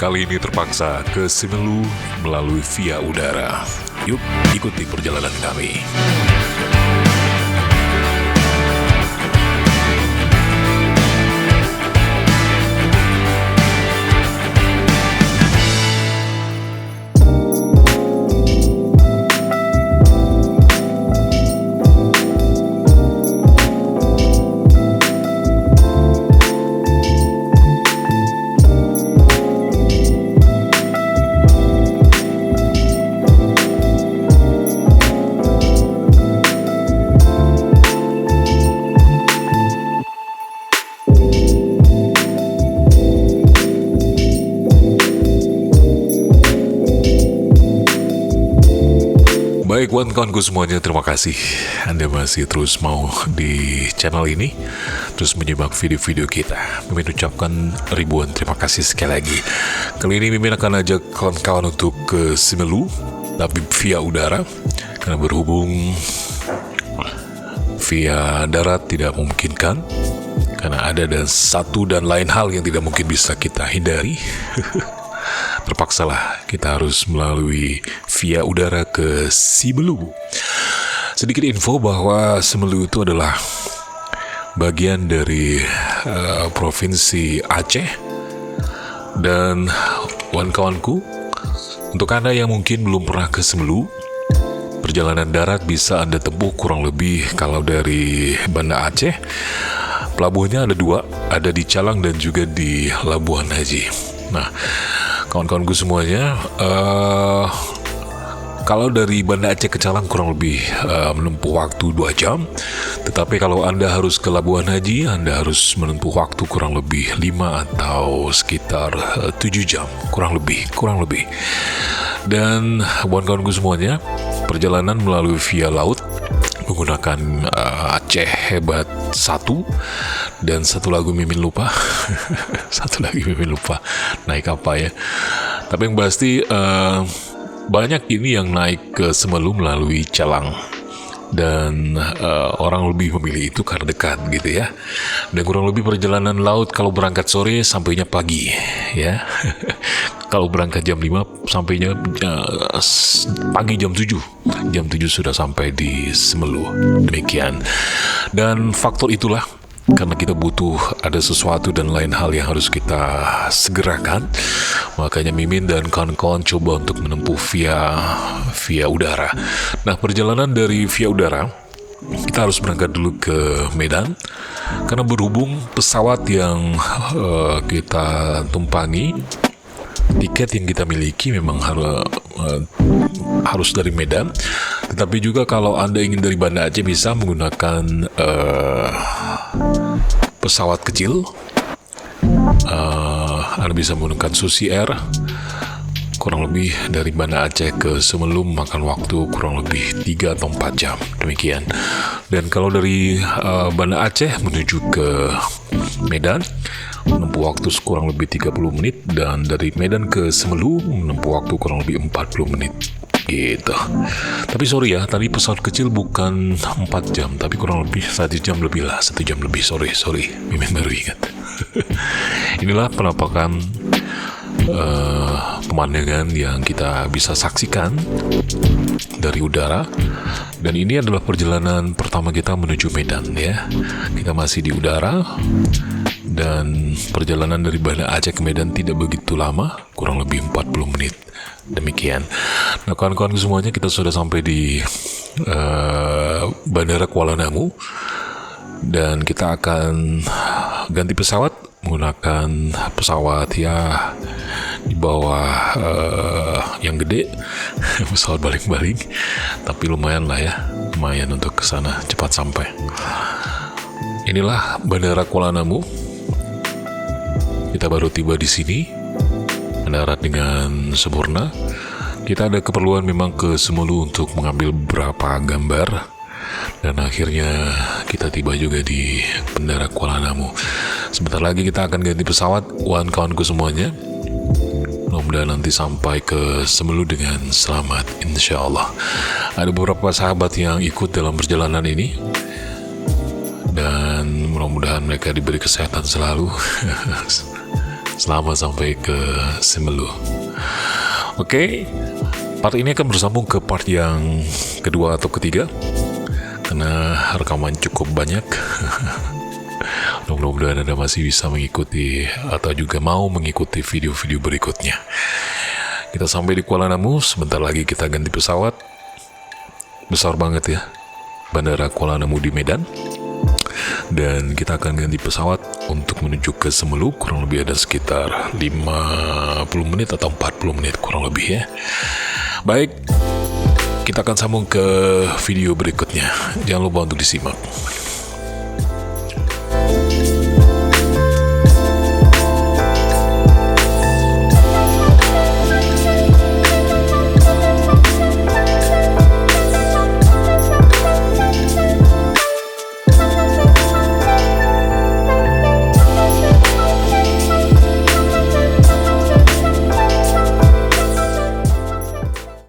Kali ini terpaksa ke Simelu melalui via udara. Yuk, ikuti perjalanan kami. Baik kawan-kawanku semuanya, terima kasih Anda masih terus mau di channel ini, terus menyimak video-video kita. Mimin ucapkan ribuan terima kasih sekali lagi. Kali ini Mimin akan ajak kawan-kawan untuk ke Simelu, tapi via udara, karena berhubung via darat tidak memungkinkan, karena ada satu dan lain hal yang tidak mungkin bisa kita hindari. Terpaksalah kita harus melalui via udara ke Simelu. Sedikit info bahwa Simelu itu adalah bagian dari provinsi Aceh. Dan kawan-kawanku, untuk Anda yang mungkin belum pernah ke Simelu, perjalanan darat bisa Anda tempuh kurang lebih kalau dari Banda Aceh. Pelabuhannya ada dua, ada di Calang dan juga di Labuan Haji. Nah, kawan-kawanku semuanya, kalau dari Banda Aceh ke Calang kurang lebih menempuh waktu 2 jam. Tetapi kalau Anda harus ke Labuan Haji, Anda harus menempuh waktu kurang lebih 5 atau sekitar 7 jam, kurang lebih. Dan kawan-kawanku semuanya, perjalanan melalui via laut menggunakan Aceh Hebat 1 dan satu lagu Mimin lupa. Satu lagi Mimin lupa naik apa ya. Tapi yang pasti banyak ini yang naik ke Simelu melalui Calang. Dan orang lebih memilih itu karena dekat gitu ya. Dan kurang lebih perjalanan laut kalau berangkat sore sampainya pagi ya. Kalau berangkat jam 5 sampainya pagi jam 7. Jam 7 sudah sampai di Simelu. Demikian. Dan faktor itulah, karena kita butuh ada sesuatu dan lain hal yang harus kita segerakan, makanya Mimin dan kawan-kawan coba untuk menempuh via udara. Nah, perjalanan dari via udara, kita harus berangkat dulu ke Medan, karena berhubung pesawat yang kita tumpangi, tiket yang kita miliki memang harus dari Medan. Tetapi juga kalau Anda ingin dari Banda Aceh bisa menggunakan pesawat kecil. Anda bisa menggunakan Susi Air. Kurang lebih dari Banda Aceh ke Simelu makan waktu kurang lebih 3 atau 4 jam. Demikian. Dan kalau dari Banda Aceh menuju ke Medan menempuh waktu kurang lebih 30 menit, dan dari Medan ke Simelu menempuh waktu kurang lebih 40 menit gitu. Tapi sorry ya, tadi pesawat kecil bukan 4 jam, tapi kurang lebih 1 jam lebih lah, 1 jam lebih. Sorry, Mimin baru ingat. Inilah penampakan pemandangan yang kita bisa saksikan dari udara. Dan ini adalah perjalanan pertama kita menuju Medan ya. Kita masih di udara. Dan perjalanan dari Banda Aceh ke Medan tidak begitu lama, kurang lebih 40 menit. Demikian. Nah, kawan-kawan semuanya, kita sudah sampai di Bandara Kuala Namu. Dan kita akan ganti pesawat menggunakan pesawat ya di bawah yang gede. Pesawat baling-baling. Tapi lumayan lah ya. Lumayan untuk ke sana cepat sampai. Inilah Bandara Kuala Namu. Kita baru tiba di sini, mendarat dengan sempurna. Kita ada keperluan memang ke Simelu untuk mengambil beberapa gambar, dan akhirnya kita tiba juga di Bandara Kuala Namu. Sebentar lagi kita akan ganti pesawat, kawan-kawanku semuanya. Mudah-mudahan nanti sampai ke Simelu dengan selamat, insya Allah. Ada beberapa sahabat yang ikut dalam perjalanan ini, dan mudah-mudahan mereka diberi kesehatan selalu. selama sampai ke Semelu. Oke, part ini akan bersambung ke part yang kedua atau ketiga, karena rekaman cukup banyak. Mudah-mudahan Anda masih bisa mengikuti atau juga mau mengikuti video-video berikutnya. Kita sampai di Kuala Namu, sebentar lagi kita ganti pesawat. Besar banget ya, Bandara Kuala Namu di Medan. Dan kita akan ganti pesawat untuk menuju ke Semelu, kurang lebih ada sekitar 50 menit atau 40 menit kurang lebih ya. Baik, kita akan sambung ke video berikutnya. Jangan lupa untuk disimak.